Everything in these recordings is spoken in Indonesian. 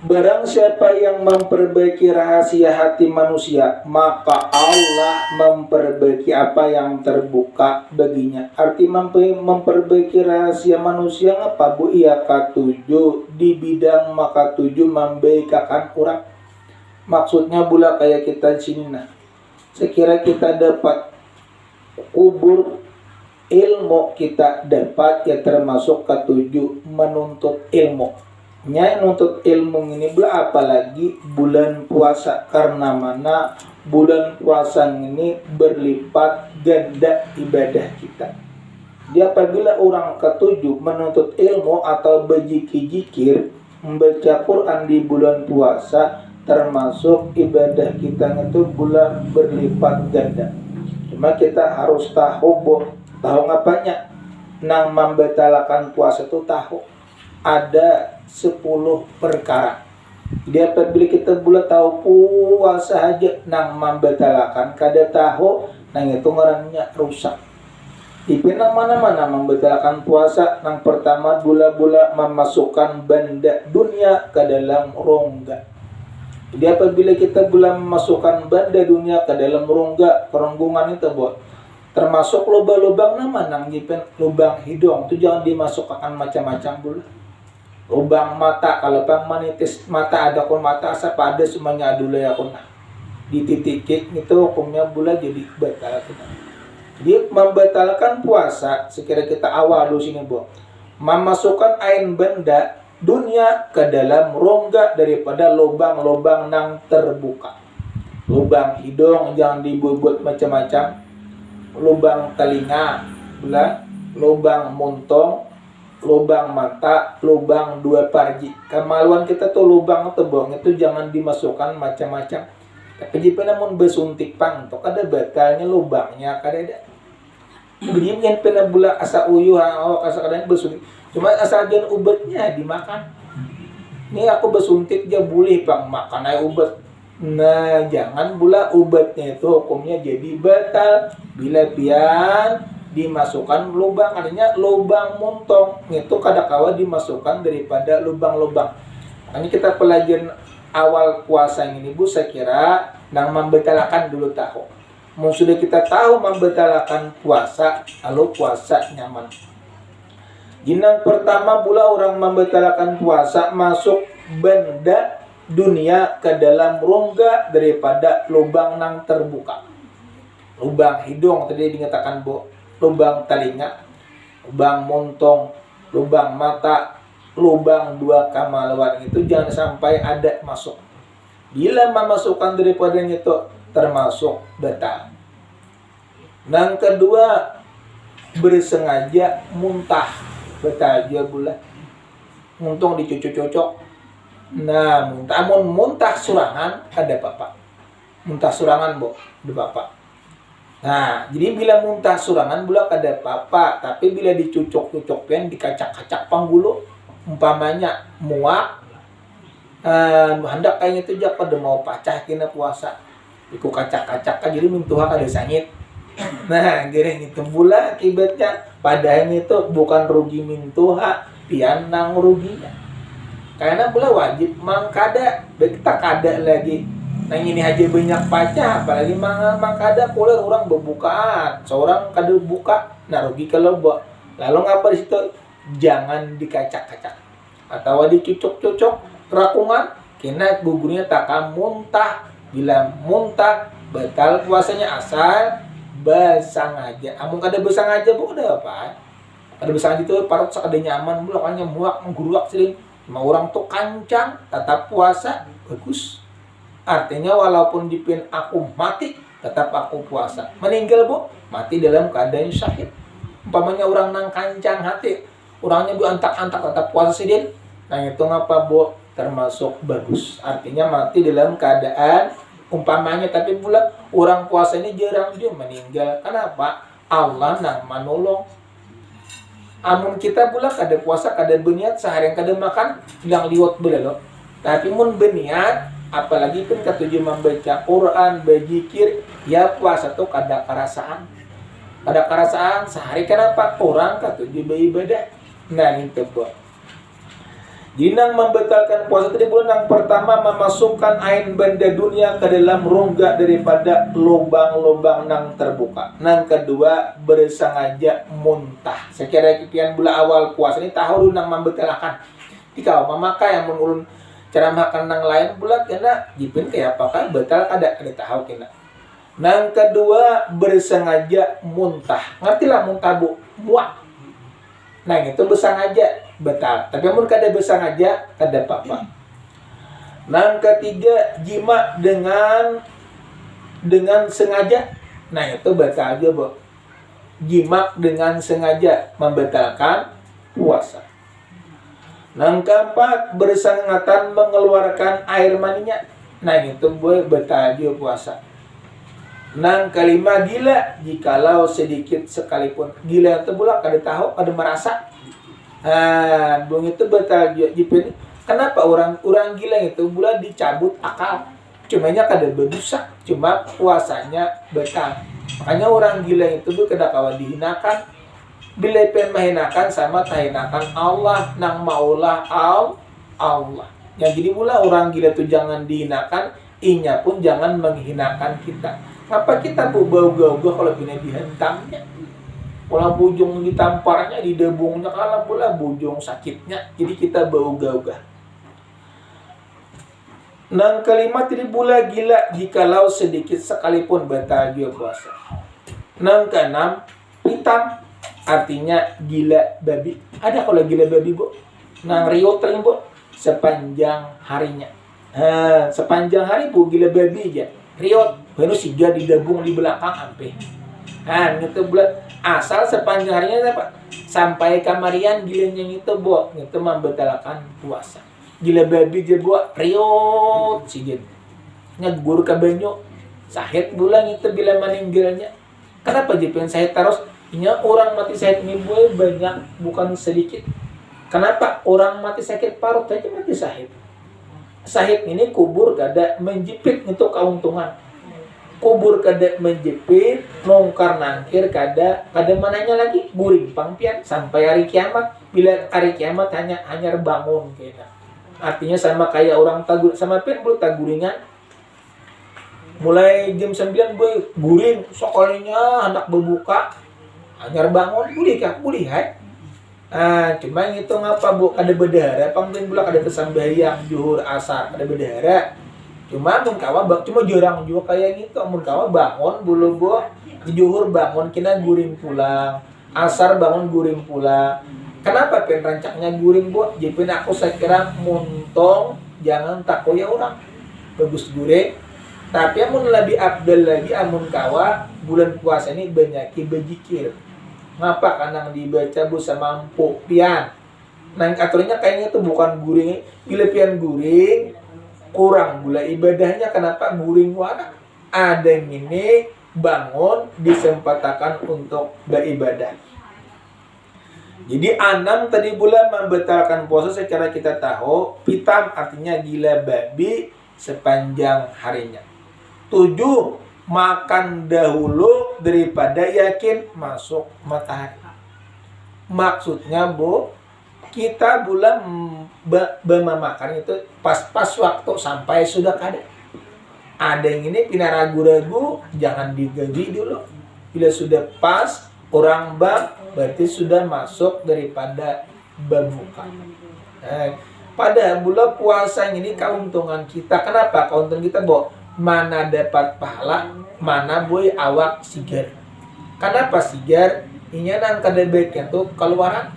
Barang siapa yang memperbaiki rahasia hati manusia, maka Allah memperbaiki apa yang terbuka baginya. Arti memperbaiki rahasia manusia apa bu? Ia katuju di bidang maka tuju membaikakan orang. Maksudnya pula kayak kita di sini nah. Sekira kita dapat kubur ilmu kita dapat ya termasuk ketujuh menuntut ilmu. Nyai nuntut ilmu ini pula apalagi bulan puasa, karena mana bulan puasa ini berlipat ganda ibadah kita. Jadi apabila orang ketujuh menuntut ilmu atau berzikir membaca Quran di bulan puasa, termasuk ibadah kita itu bulan berlipat ganda. Cuma kita harus tahu ngapanya nang membatalkan puasa itu tahu ada 10 perkara. Jadi apabila kita boleh tahu puasa aja nang membatalkan kada tahu nang itu ngarannya rusak. Ipin nang mana-mana membatalkan puasa, nang pertama bula-bula memasukkan benda dunia ke dalam rongga. Jadi apabila kita boleh memasukkan benda dunia ke dalam rongga, keronggongan itu buat termasuk lubang-lubang nama nang nyipin lubang hidung itu jangan dimasukkan macam-macam boleh. Lubang mata, kalau pang manitis mata ada kon mata asa pada semuanya dulu ya kon dititikin itu hukumnya boleh jadi batal kita. Jadi membatalkan puasa sekira kita awal dulu sini bu, memasukkan ain benda dunia ke dalam rongga daripada lubang-lubang nang terbuka. Lubang hidung jangan dibuat macam-macam, lubang telinga, lubang muntong, lubang mata, lubang dua parji. Kemaluan kita tuh lubang tebong itu jangan dimasukkan macam-macam. Tapi jika namun besuntik pang, tuh kada batalnya lubangnya kada ada. Jadi yang pernah bula asa uyuh, asa kadang besuntik. Cuma asal jangan ubatnya dimakan. Ini aku besuntik dia boleh pang makan aja ubat. Nah jangan pula ubatnya itu hukumnya jadi batal bila pian dimasukkan lubang, artinya lubang muntong itu kadakawa dimasukkan daripada lubang-lubang. Ini kita pelajaran awal puasa ini bu, saya kira nang membatalkan dulu tahu. Mau sudah kita tahu membatalkan puasa, lalu puasa nyaman. Jinang pertama pula orang membatalkan puasa masuk benda dunia ke dalam rongga daripada lubang nang terbuka. Lubang hidung tadi dikatakan bu, lubang telinga, lubang montong, lubang mata, lubang dua kemaluan itu jangan sampai ada masuk. Bila memasukkan daripadanya itu termasuk batal. Yang kedua bersengaja muntah batal juga pula. Untung dicucuk-cucuk. Nah, muntah surangan ada apa-apa. Muntah surangan bu, ada apa-apa. Nah, jadi bila muntah surangan bula kada apa-apa, tapi bila dicucuk-cucukkan, dikacak-kacak panggulu, umpamanya muak, hendak kayaknya itu jak pada mau pacah kena puasa, iku kacak-kacak jadi mintuha kada sangit. Nah, gini itu bula akibatnya, padahal itu bukan rugi mintuha, pian nang ruginya. Karena bula wajib mangkada, kita kada lagi. Nah ini aja banyak pacah, apalagi mang kada poler orang berbukaan, seorang kada buka, nah rugi kalau buat. Lalu ngapa di situ? Jangan dikacak-kacak atau dicucuk-cucuk rakungan, kena gugurnya takkan muntah. Bila muntah batal puasanya asal basang aja. Amun kada basang aja bu udah apa? Kada basang aja itu parut sakada nyaman, bulaknya muak mengguruak sering. Mau orang tuh kancang, tetap puasa bagus. Artinya walaupun dipin aku mati, tetap aku puasa. Meninggal bu, mati dalam keadaan syahid. Umpamanya orang nang kancang hati, orangnya bu antak-antak tetap puasa sidin. Nah itu ngapa bu? Termasuk bagus. Artinya mati dalam keadaan umpamanya, tapi pula orang puasa ini jarang dia meninggal. Kenapa? Allah nang menolong. Amun kita pula kada puasa, kada berniat sehari yang kada makan, bilang liwat belalo. Tapi mun berniat, apalagi pun ketujuh membaca Quran, berzikir, ya puasa tuh kada kerasaan. Kada kerasaan sehari kenapa? Orang ketujuh beribadah. Nah itu buat. Jadi nang membatalkan puasa tadi bulan yang pertama memasukkan ain benda dunia ke dalam rongga daripada lubang-lubang nang terbuka. Nang kedua bersengaja muntah. Sekira kipian bulan awal puasa ini tahu nang membatalkan. Jika maka yang mengulun cara makan nang lain bulan kena jipin kayak apakah batal ada tahu kena. Nang kedua bersengaja muntah. Ngertilah muntah bu, muak. Nah itu bersengaja batal. Tapi amun kada bersengaja kada apa-apa. Nang ketiga jima dengan sengaja. Nah itu batal aja bu. Jima dengan sengaja membatalkan puasa. Nang keempat bersangatan mengeluarkan air maninya. Nah itu boleh batal aja puasa. Nang kelima gila jikalau sedikit sekalipun. Gila itu pula kada tahu, kada merasa. Bung itu batal jipin. Kenapa orang gila itu pula dicabut akal. Cumanya kada berdosa, cuma puasanya batal. Makanya orang gila itu tuh kada kawan dihinakan. Bila pengen menghinakan sama tahinakan Allah nang maulah Allah. Yang jadi pula orang gila itu jangan dihinakan, inya pun jangan menghinakan kita. Apa kita bau-gau-gau kalau bina dihentamnya? Kalau bujung ditamparnya, didebungnya, kalau pula bujung sakitnya. Jadi kita bau-gau-gau. Nang kelima tidak pula gila jikalau sedikit sekalipun batal dia puasa. Nang keenam hitam artinya gila babi. Ada kalau gila babi bu? Nang riot ring bu sepanjang harinya. Sepanjang hari bu gila babi aja. Riot baru siga didabung di belakang ampe. Gitu bulat asal sepanjang harinya apa? Sampai kamarian gilanya itu bu, itu membatalkan puasa. Gila babi je bu, riot siga. Ngegur ke banyu. Sahid bulan itu bila meninggalnya. Kenapa jipen sahid terus? Ini orang mati sahid ini bu banyak bukan sedikit. Kenapa orang mati sakit parut aja mati sahid? Sahid ini kubur kada menjepit untuk keuntungan. Kubur kada menjepit, nongkar nangkir kada mananya lagi guring pangpian sampai hari kiamat. Bila hari kiamat hanya bangun kena. Artinya sama kayak orang tagur sama pian bulu taguringan. Mulai jam 9 boy guring sokolinya hendak berbuka. Hanya bangun boleh hai. Cuma itu ngapa bu kada berdahara pangpian bula kada tersambayang juhur asar kada berdahara. Cuma mun kawa cuma jarang juga kayak gitu. Mun kawa bangun bulu bu juhur bangun kena guring pulang, asar bangun guring pulang. Kenapa pen rancaknya guring bu? Jadi aku saya kira muntong jangan takut ya orang bagus guring. Tapi amun lebih abdal lagi amun kawa bulan puasa ini banyak berzikir. Ngapa karena dibaca bu sama mampu pian. Nah aturnya kayaknya itu bukan guring, bila pian guring kurang gula ibadahnya. Kenapa guring warna? Ada yang ini bangun disempatakan untuk beribadah. Jadi 6 tadi bulan membatalkan puasa secara kita tahu. Hitam artinya gila babi sepanjang harinya. 7 makan dahulu daripada yakin masuk matahari. Maksudnya bu, kita bulan makan itu pas waktu sampai sudah kada. Ada yang ini pina ragu-ragu, jangan digaji dulu. Bila sudah pas orang berarti sudah masuk daripada berbuka. Pada bulan puasa ini keuntungan kita. Kenapa keuntungan kita bu? Mana dapat pahala, mana boy awak sigar. Kenapa sigar? Inya nang kada baiknya tuh keluaran.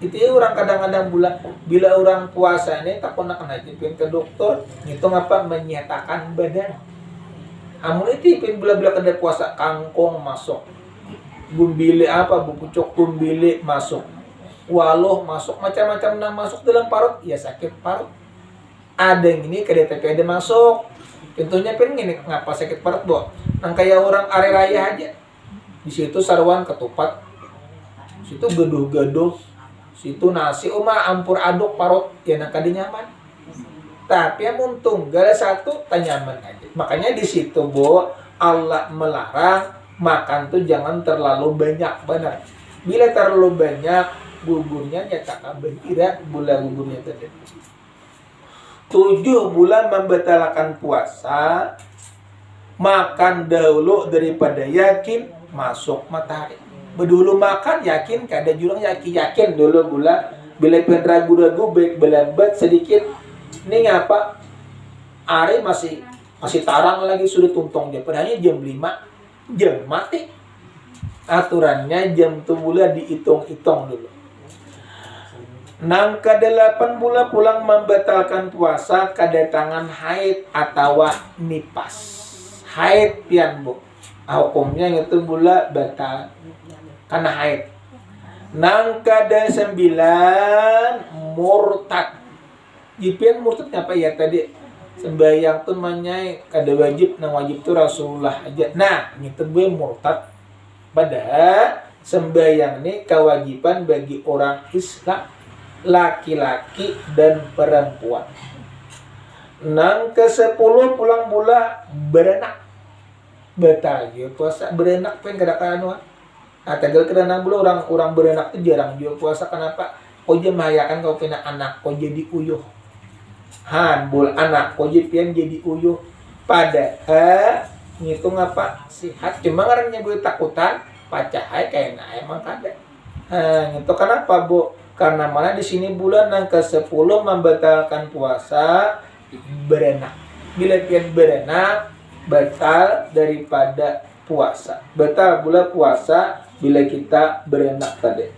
Itu ya orang kadang-kadang bila orang puasa ini tak pernah kena jipin ke dokter, itu ngapa menyatakan badan. Amun itu pin bila kada puasa kangkung masuk, bumbili apa bupucuk bumbili masuk, waluh masuk, macam-macam nang masuk dalam parut, ya sakit parut. Ada yang ini kada ada masuk. Tentunya pin ngene ngapa sakit parut bu? Nang kayak orang hari raya aja. Di situ sarwan ketupat. Situ gaduh-gaduh. Situ nasi ampur aduk parut ya nang kada nyaman. Tapi yang tunggal satu tak nyaman aja. Makanya di situ bu Allah melarang makan tuh jangan terlalu banyak benar. Bila terlalu banyak gugurnya nyata kabeh kira bulan gugurnya tadi. 7 bulan membatalkan puasa, makan dahulu daripada yakin masuk matahari. Bedulu makan yakin, kada jurang yakin dulu gula. Bila pen ragu-ragu baik belambat sedikit, ini ngapa? Are masih tarang lagi sudah tuntong dia. Padahal jam 5 jam mati. Aturannya jam tu bulan dihitung-hitung dulu. Nang ke-8 bulan pulang membatalkan puasa kedatangan haid atau nipas. Haid pian bu. Hukumnya itu bulan batal karena haid. Nang ke-9 murtad. Jipian murtad apa ya tadi? Sembahyang tuh manyai kada wajib, nang wajib tuh Rasulullah aja. Nah, itu gue murtad. Padahal sembahyang ini kewajiban bagi orang Islam, laki-laki dan perempuan. Nang ke-10 pulang bulan berenak. Batal ya puasa berenak pengen kadang-kadang. Nah, tegal kadang bulan orang berenak itu jarang juga puasa. Kenapa? Kau je mahayakan kau punya anak, kau jadi uyuh. Bul anak kau jadi uyuh. Padahal ngitung apa sihat cuma orangnya gue takutan pacahai kayak emang kada. Itu kenapa bu? Karena mana di sini bulan yang ke-10 membatalkan puasa berenak. Bila pian berenak batal daripada puasa. Batal pula puasa bila kita berenak tadi.